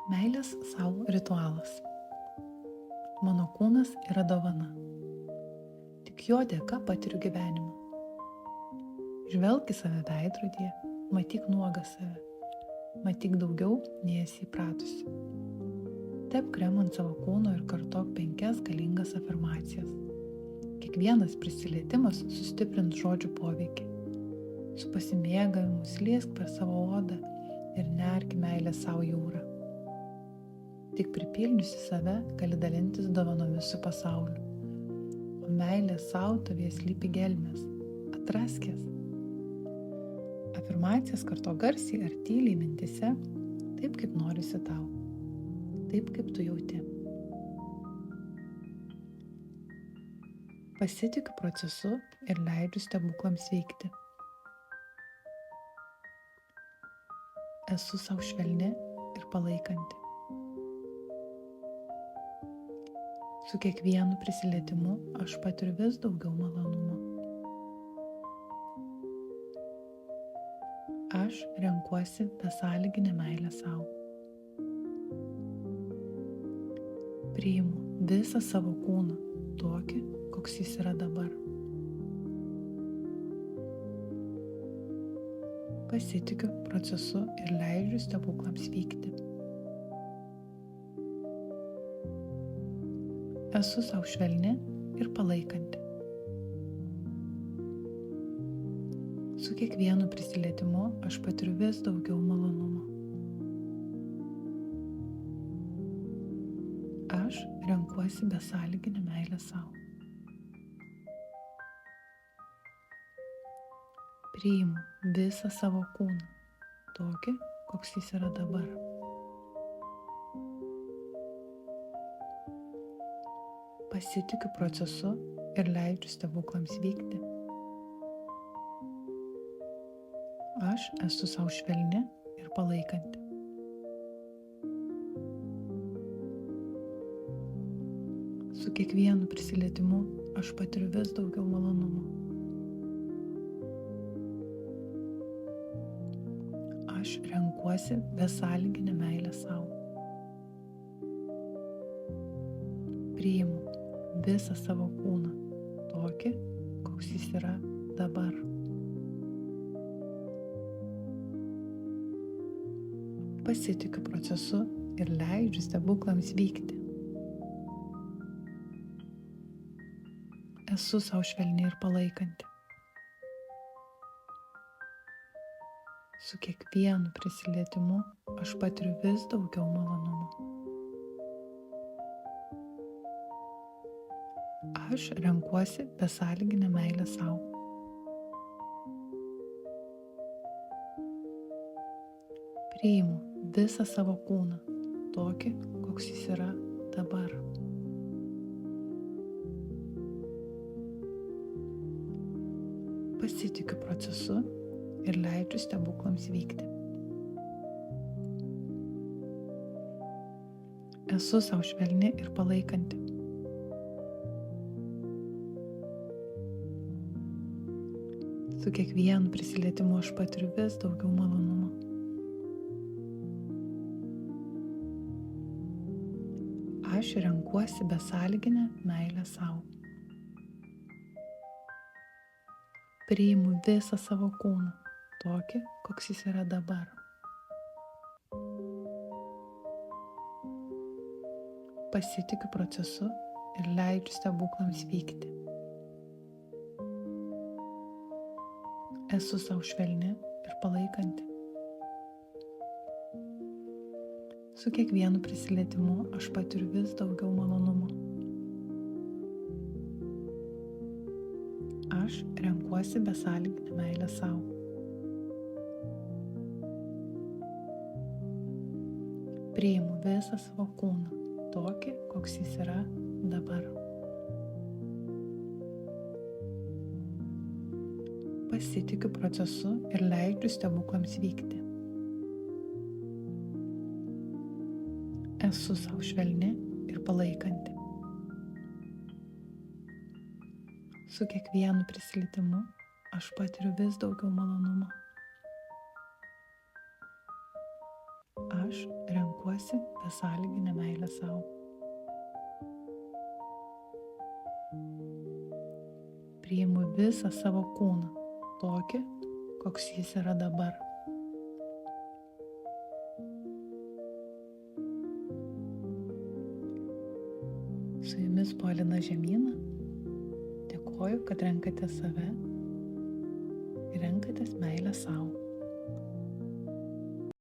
Meilės savo ritualas. Mano kūnas yra dovana. Tik jo dėka patiriu gyvenimą. Žvelk į save veidrodyje, matyk nuogą save. Matyk daugiau, nei esi įpratusi. Tep kremą ant savo kūno ir kartok 5 galingas afirmacijas. Kiekvienas prisilietimas sustiprins žodžių poveikį. Su pasimėgavimu sliesk per savo odą ir nerk meilę savo jūrą. Tik pripildžiusi save gali dalintis dovanomis su pasauliu. O meilė savo tavyje slypi gelmės. Atrask jas. Afirmacijas kartok garsiai ar tyliai mintyse, taip kaip norisi tau. Taip kaip tu jauti. Pasitikiu procesu ir leidžiu stebuklams veikti. Esu savo švelni ir palaikanti. Su kiekvienu prisilietimu aš patiriu vis daugiau malonumo. Aš renkuosi besąlyginę meilę savo. Priimu visą savo kūną, tokį, koks jis yra dabar. Pasitikiu procesu ir leidžiu stebuklams vykti. Esu savo švelni ir palaikanti. Su kiekvienu prisilietimu aš patiriu vis daugiau malonumo. Aš renkuosi besąlyginę meilę savo. Priimu visą savo kūną, tokį, koks jis yra dabar. Pasitikiu procesu ir leidžiu stebuklams vykti. Aš esu savo švelni ir palaikanti. Su kiekvienu prisilietimu aš patiriu vis daugiau malonumo. Aš renkuosi besąlyginę meilę savo. Priimu visą savo kūną, tokį, koks jis yra dabar. Pasitikiu procesu ir leidžiu stebuklams vykti. Esu savo švelni ir palaikanti. Su kiekvienu prisilietimu aš patiriu vis daugiau malonumo. Aš renkuosi besąlyginę meilę savo. Priimu visą savo kūną, tokį, koks jis yra dabar. Pasitikiu procesu ir leidžiu stebuklams vykti. Esu savo švelni ir palaikanti. Su kiekvienu prisilietimu aš patiriu vis daugiau malonumo. Aš renkuosi besąlyginę meilę savo. Priimu visą savo kūną, tokį, koks jis yra dabar. Pasitikiu procesu ir leidžiu stebuklams vykti. Esu savo švelni ir palaikanti. Su kiekvienu prisilietimu aš patiriu vis daugiau malonumo. Aš renkuosi besąlyginę meilę savo. Priimu visą savo kūną, tokį, koks jis yra dabar. Pasitikiu procesu ir leidžiu stebuklams vykti. Esu savo švelni ir palaikanti. Su kiekvienu prisilietimu aš patiriu vis daugiau malonumo. Aš renku praktikuosi besąlyginę meilę sau. Priimu visą savo kūną, tokį, koks jis yra dabar. Su jumis buvo Lina Žemyna. Dėkoju, kad renkate save ir renkatės meilę sau.